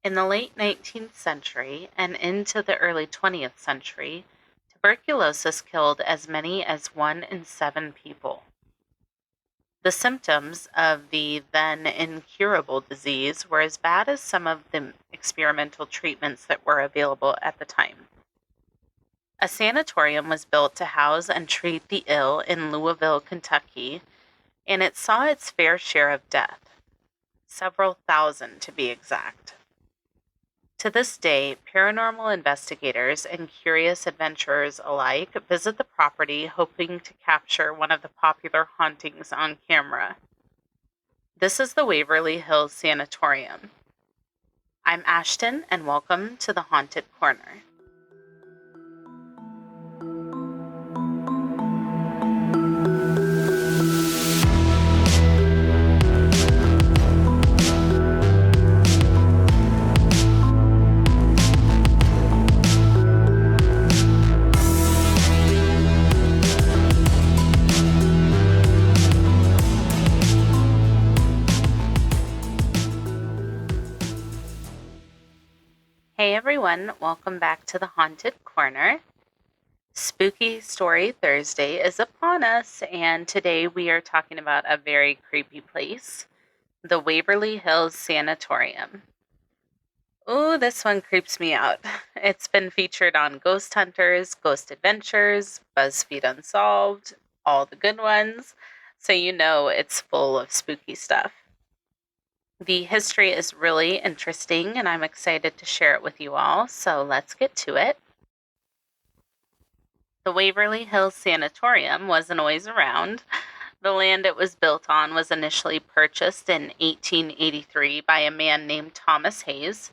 In the late 19th century and into the early 20th century, tuberculosis killed as many as 1 in 7 people. The symptoms of the then incurable disease were as bad as some of the experimental treatments that were available at the time. A sanatorium was built to house and treat the ill in Louisville, Kentucky, and it saw its fair share of death, several thousand to be exact. To this day, paranormal investigators and curious adventurers alike visit the property hoping to capture one of the popular hauntings on camera. This is the Waverly Hills Sanatorium. I'm Ashton, and welcome to the Haunted Corner. Hey everyone, welcome back to the Haunted Corner. Spooky Story Thursday is upon us, and today we are talking about a very creepy place, the Waverly Hills Sanatorium. Ooh, this one creeps me out. It's been featured on Ghost Hunters, Ghost Adventures, BuzzFeed Unsolved, all the good ones, so you know it's full of spooky stuff. The history is really interesting, and I'm excited to share it with you all, so let's get to it. The Waverly Hills Sanatorium wasn't always around. The land it was built on was initially purchased in 1883 by a man named Thomas Hayes.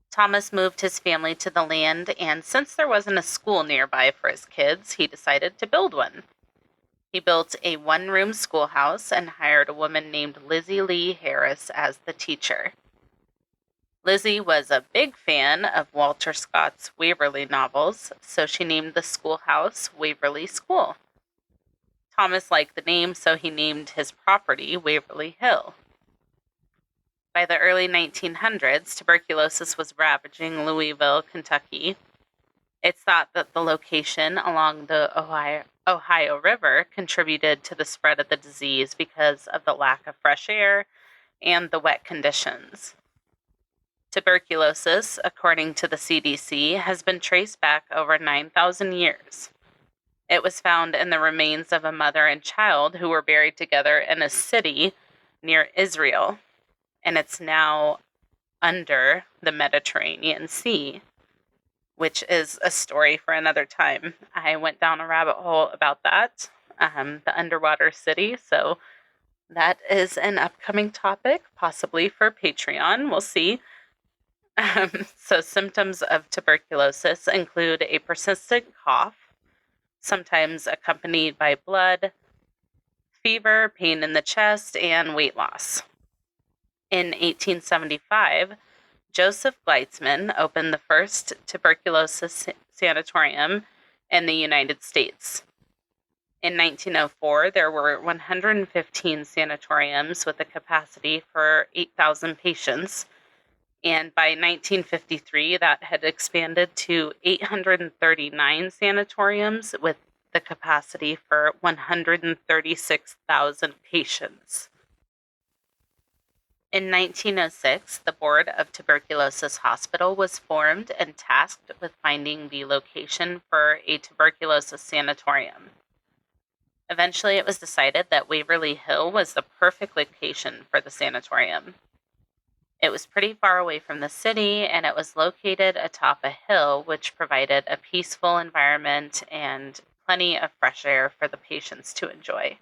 Thomas moved his family to the land, and since there wasn't a school nearby for his kids, he decided to build one. He built a one-room schoolhouse and hired a woman named Lizzie Lee Harris as the teacher. Lizzie was a big fan of Walter Scott's Waverly novels, so she named the schoolhouse Waverly School. Thomas liked the name, so he named his property Waverly Hill. By the early 1900s, tuberculosis was ravaging Louisville, Kentucky. It's thought that the location along the Ohio River contributed to the spread of the disease because of the lack of fresh air and the wet conditions. Tuberculosis, according to the CDC, has been traced back over 9,000 years. It was found in the remains of a mother and child who were buried together in a city near Israel, and it's now under the Mediterranean Sea, which is a story for another time. I went down a rabbit hole about that, the underwater city, so that is an upcoming topic, possibly for Patreon. We'll see. So symptoms of tuberculosis include a persistent cough, sometimes accompanied by blood, fever, pain in the chest, and weight loss. In 1875, Joseph Gleitzman opened the first tuberculosis sanatorium in the United States. In 1904, there were 115 sanatoriums with a capacity for 8,000 patients, and by 1953, that had expanded to 839 sanatoriums with the capacity for 136,000 patients. In 1906, the Board of Tuberculosis Hospital was formed and tasked with finding the location for a tuberculosis sanatorium. Eventually, it was decided that Waverly Hill was the perfect location for the sanatorium. It was pretty far away from the city, and it was located atop a hill, which provided a peaceful environment and plenty of fresh air for the patients to enjoy.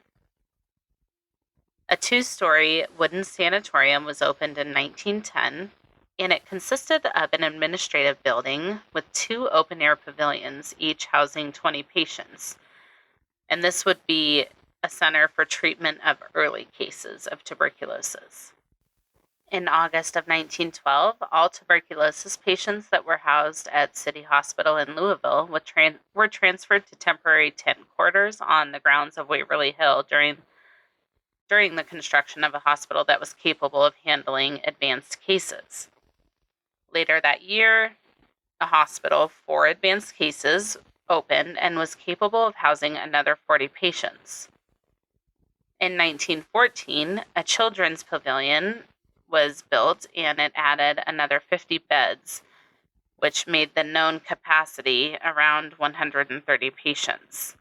A 2-story wooden sanatorium was opened in 1910, and it consisted of an administrative building with 2 open-air pavilions, each housing 20 patients. And this would be a center for treatment of early cases of tuberculosis. In August of 1912, all tuberculosis patients that were housed at City Hospital in Louisville were transferred to temporary tent quarters on the grounds of Waverly Hill during the construction of a hospital that was capable of handling advanced cases. Later that year, a hospital for advanced cases opened and was capable of housing another 40 patients. In 1914, a children's pavilion was built and it added another 50 beds, which made the known capacity around 130 patients.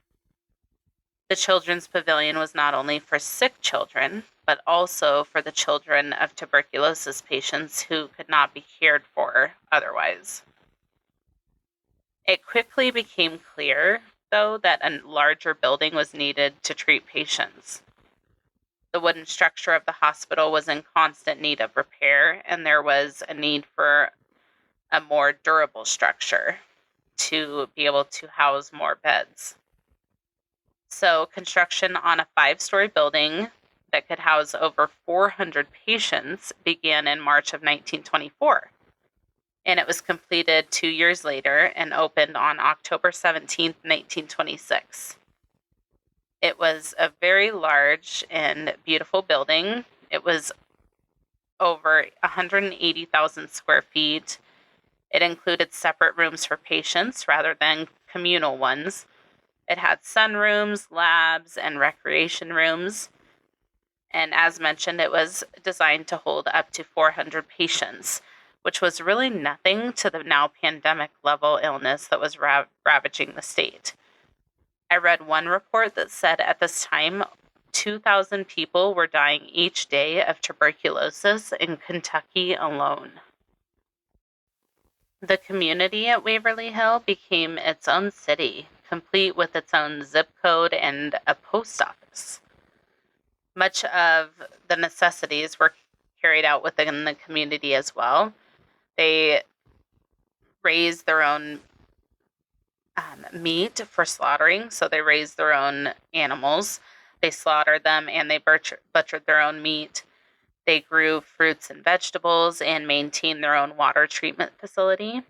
The children's pavilion was not only for sick children, but also for the children of tuberculosis patients who could not be cared for otherwise. It quickly became clear, though, that a larger building was needed to treat patients. The wooden structure of the hospital was in constant need of repair, and there was a need for a more durable structure to be able to house more beds. So, construction on a 5-story building that could house over 400 patients began in March of 1924. And it was completed 2 years later and opened on October 17th, 1926. It was a very large and beautiful building. It was over 180,000 square feet. It included separate rooms for patients rather than communal ones. It had sunrooms, labs, and recreation rooms. And as mentioned, it was designed to hold up to 400 patients, which was really nothing to the now pandemic level illness that was ravaging the state. I read one report that said at this time, 2,000 people were dying each day of tuberculosis in Kentucky alone. The community at Waverly Hill became its own city, complete with its own zip code and a post office. Much of the necessities were carried out within the community as well. They raised their own meat for slaughtering, so they raised their own animals. They slaughtered them and they butchered their own meat. They grew fruits and vegetables and maintained their own water treatment facility.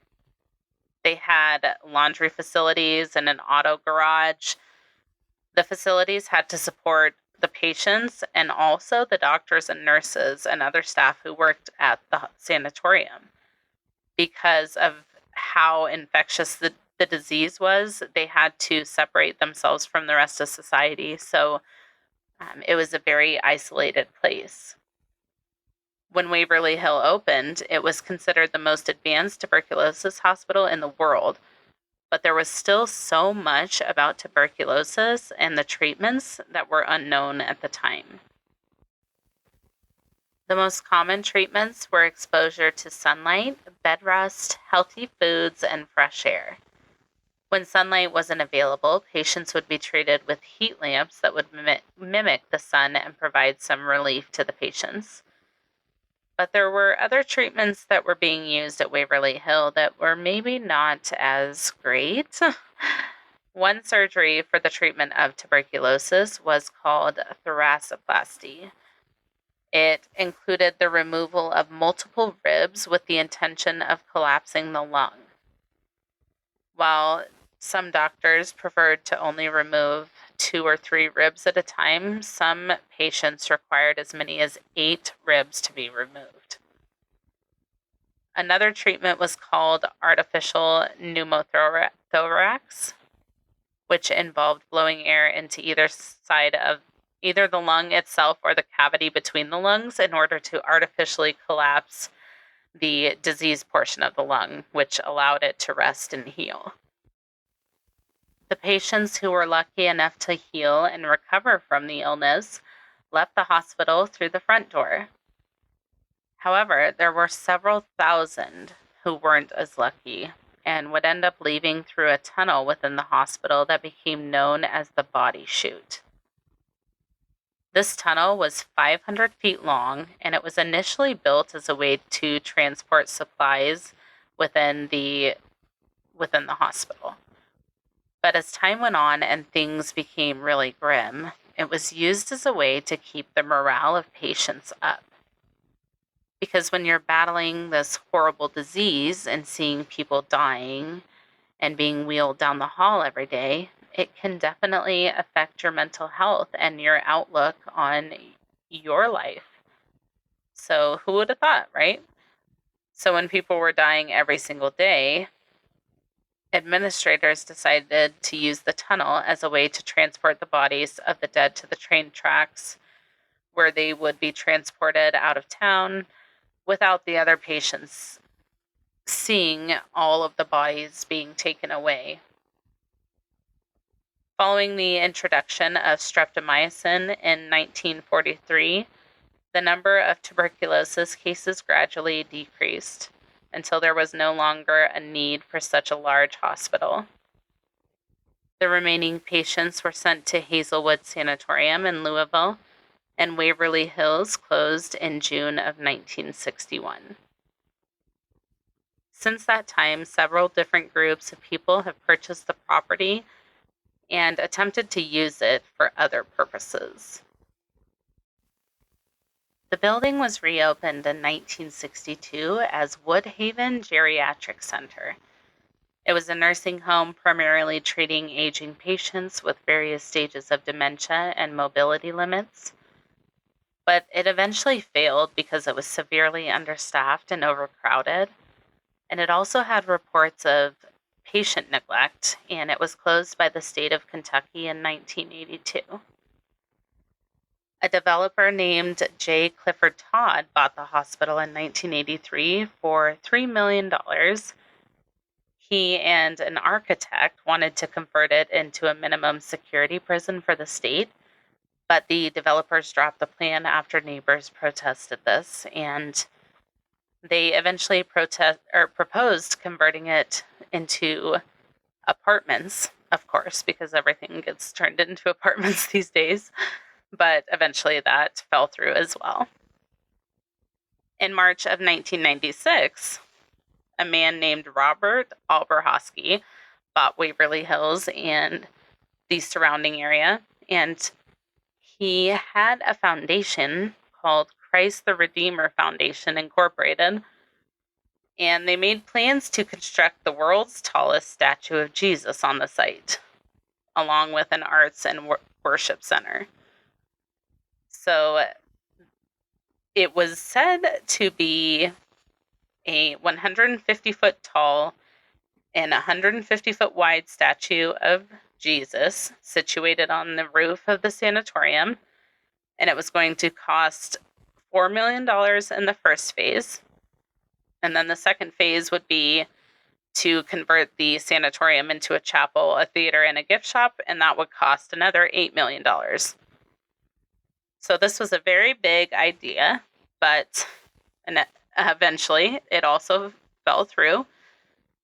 They had laundry facilities and an auto garage. The facilities had to support the patients and also the doctors and nurses and other staff who worked at the sanatorium. Because of how infectious the disease was, they had to separate themselves from the rest of society. So it was a very isolated place. When Waverly Hill opened, it was considered the most advanced tuberculosis hospital in the world. But there was still so much about tuberculosis and the treatments that were unknown at the time. The most common treatments were exposure to sunlight, bed rest, healthy foods, and fresh air. When sunlight wasn't available, patients would be treated with heat lamps that would mimic the sun and provide some relief to the patients. But there were other treatments that were being used at Waverly Hill that were maybe not as great. One surgery for the treatment of tuberculosis was called thoracoplasty. It included the removal of multiple ribs with the intention of collapsing the lung. While some doctors preferred to only remove 2 or 3 ribs at a time, some patients required as many as 8 ribs to be removed. Another treatment was called artificial pneumothorax, which involved blowing air into either side of either the lung itself or the cavity between the lungs in order to artificially collapse the diseased portion of the lung, which allowed it to rest and heal. The patients who were lucky enough to heal and recover from the illness left the hospital through the front door. However, there were several thousand who weren't as lucky and would end up leaving through a tunnel within the hospital that became known as the body chute. This tunnel was 500 feet long, and it was initially built as a way to transport supplies within the hospital. But as time went on and things became really grim, it was used as a way to keep the morale of patients up. Because when you're battling this horrible disease and seeing people dying and being wheeled down the hall every day, it can definitely affect your mental health and your outlook on your life. So who would have thought, right? So when people were dying every single day, administrators decided to use the tunnel as a way to transport the bodies of the dead to the train tracks, where they would be transported out of town without the other patients seeing all of the bodies being taken away. Following the introduction of streptomycin in 1943, the number of tuberculosis cases gradually decreased until there was no longer a need for such a large hospital. The remaining patients were sent to Hazelwood Sanatorium in Louisville, and Waverly Hills closed in June of 1961. Since that time, several different groups of people have purchased the property and attempted to use it for other purposes. The building was reopened in 1962 as Woodhaven Geriatric Center. It was a nursing home primarily treating aging patients with various stages of dementia and mobility limits. But it eventually failed because it was severely understaffed and overcrowded. And it also had reports of patient neglect, and it was closed by the state of Kentucky in 1982. A developer named J. Clifford Todd bought the hospital in 1983 for $3 million. He and an architect wanted to convert it into a minimum security prison for the state, but the developers dropped the plan after neighbors protested this, and they eventually proposed converting it into apartments, of course, because everything gets turned into apartments these days. But eventually that fell through as well. In March of 1996, a man named Robert Alberhosky bought Waverly Hills and the surrounding area, and he had a foundation called Christ the Redeemer Foundation Incorporated, and they made plans to construct the world's tallest statue of Jesus on the site, along with an arts and worship center. So it was said to be a 150-foot tall and 150-foot wide statue of Jesus situated on the roof of the sanatorium, and it was going to cost $4 million in the first phase. And then the second phase would be to convert the sanatorium into a chapel, a theater, and a gift shop, and that would cost another $8 million. So this was a very big idea, but eventually it also fell through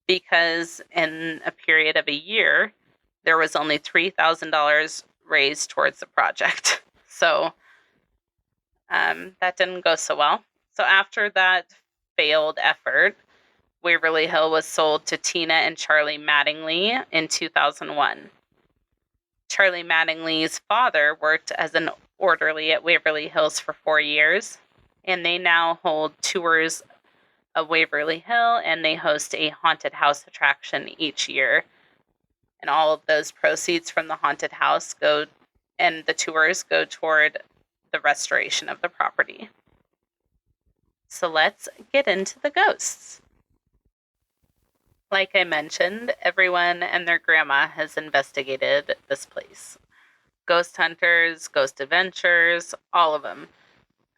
because in a period of a year, there was only $3,000 raised towards the project. So that didn't go so well. So after that failed effort, Waverly Hill was sold to Tina and Charlie Mattingly in 2001. Charlie Mattingly's father worked as an orderly at Waverly Hills for 4 years, and they now hold tours of Waverly Hill, and they host a haunted house attraction each year. And all of those proceeds from the haunted house and the tours go toward the restoration of the property. So let's get into the ghosts. Like I mentioned, everyone and their grandma has investigated this place. Ghost hunters, ghost adventures, all of them.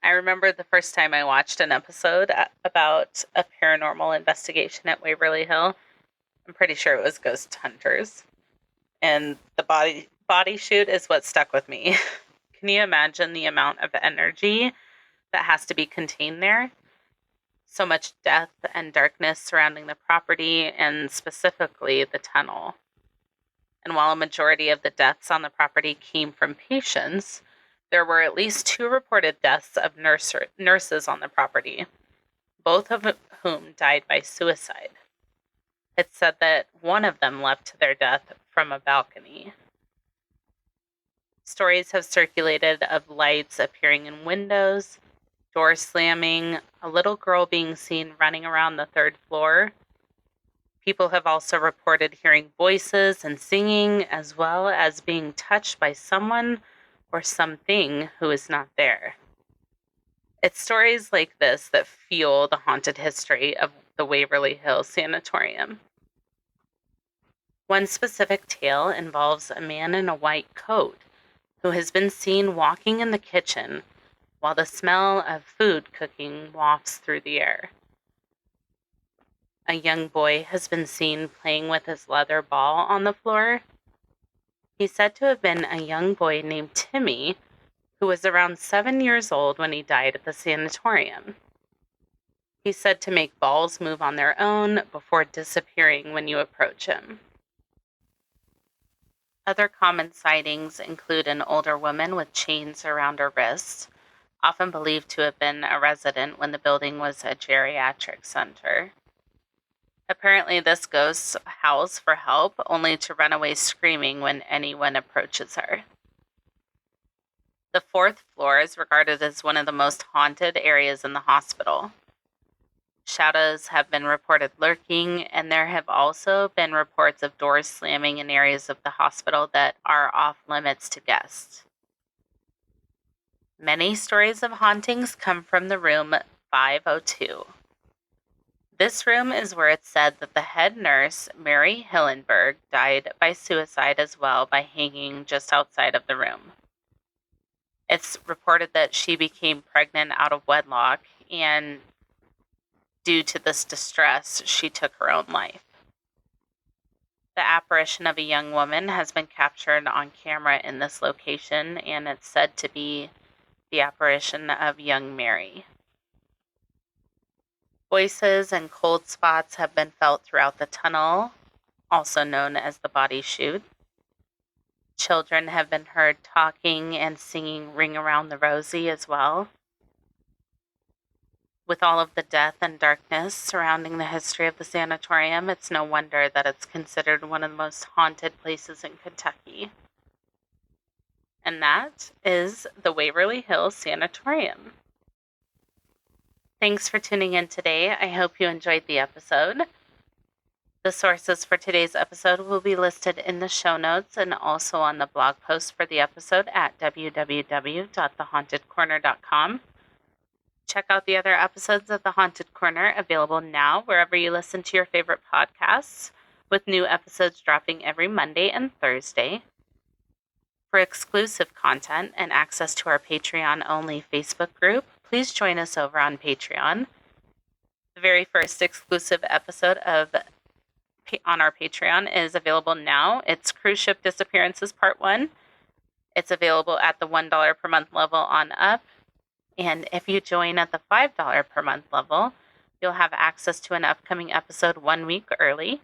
I remember the first time I watched an episode about a paranormal investigation at Waverly Hill. I'm pretty sure it was Ghost Hunters. And the body shoot is what stuck with me. Can you imagine the amount of energy that has to be contained there? So much death and darkness surrounding the property, and specifically the tunnel. And while a majority of the deaths on the property came from patients, there were at least 2 reported deaths of nurses on the property, both of whom died by suicide. It's said that one of them leapt to their death from a balcony. Stories have circulated of lights appearing in windows, door slamming, a little girl being seen running around the 3rd floor. People have also reported hearing voices and singing, as well as being touched by someone or something who is not there. It's stories like this that fuel the haunted history of the Waverly Hills Sanatorium. One specific tale involves a man in a white coat who has been seen walking in the kitchen while the smell of food cooking wafts through the air. A young boy has been seen playing with his leather ball on the floor. He's said to have been a young boy named Timmy, who was around 7 years old when he died at the sanatorium. He's said to make balls move on their own before disappearing when you approach him. Other common sightings include an older woman with chains around her wrists, often believed to have been a resident when the building was a geriatric center. Apparently, this ghost howls for help, only to run away screaming when anyone approaches her. The 4th floor is regarded as one of the most haunted areas in the hospital. Shadows have been reported lurking, and there have also been reports of doors slamming in areas of the hospital that are off limits to guests. Many stories of hauntings come from the room 502. This room is where it's said that the head nurse, Mary Hillenberg, died by suicide as well by hanging just outside of the room. It's reported that she became pregnant out of wedlock, and due to this distress, she took her own life. The apparition of a young woman has been captured on camera in this location, and it's said to be the apparition of young Mary. Voices and cold spots have been felt throughout the tunnel, also known as the body chute. Children have been heard talking and singing Ring Around the Rosie as well. With all of the death and darkness surrounding the history of the sanatorium, it's no wonder that it's considered one of the most haunted places in Kentucky. And that is the Waverly Hills Sanatorium. Thanks for tuning in today. I hope you enjoyed the episode. The sources for today's episode will be listed in the show notes and also on the blog post for the episode at www.thehauntedcorner.com. Check out the other episodes of The Haunted Corner, available now wherever you listen to your favorite podcasts, with new episodes dropping every Monday and Thursday. For exclusive content and access to our Patreon-only Facebook group, please join us over on Patreon. The very first exclusive episode on our Patreon is available now. It's Cruise Ship Disappearances Part 1. It's available at the $1 per month level on up. And if you join at the $5 per month level, you'll have access to an upcoming episode 1 week early.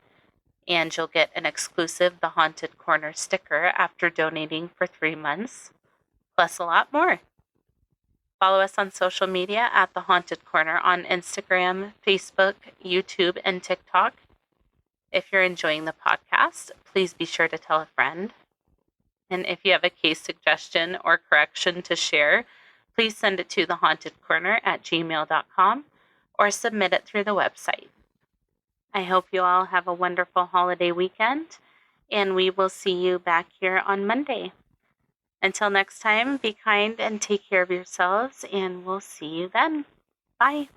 And you'll get an exclusive The Haunted Corner sticker after donating for 3 months, plus a lot more. Follow us on social media at The Haunted Corner on Instagram, Facebook, YouTube, and TikTok. If you're enjoying the podcast, please be sure to tell a friend. And if you have a case suggestion or correction to share, please send it to thehauntedcorner@gmail.com or submit it through the website. I hope you all have a wonderful holiday weekend, and we will see you back here on Monday. Until next time, be kind and take care of yourselves, and we'll see you then. Bye.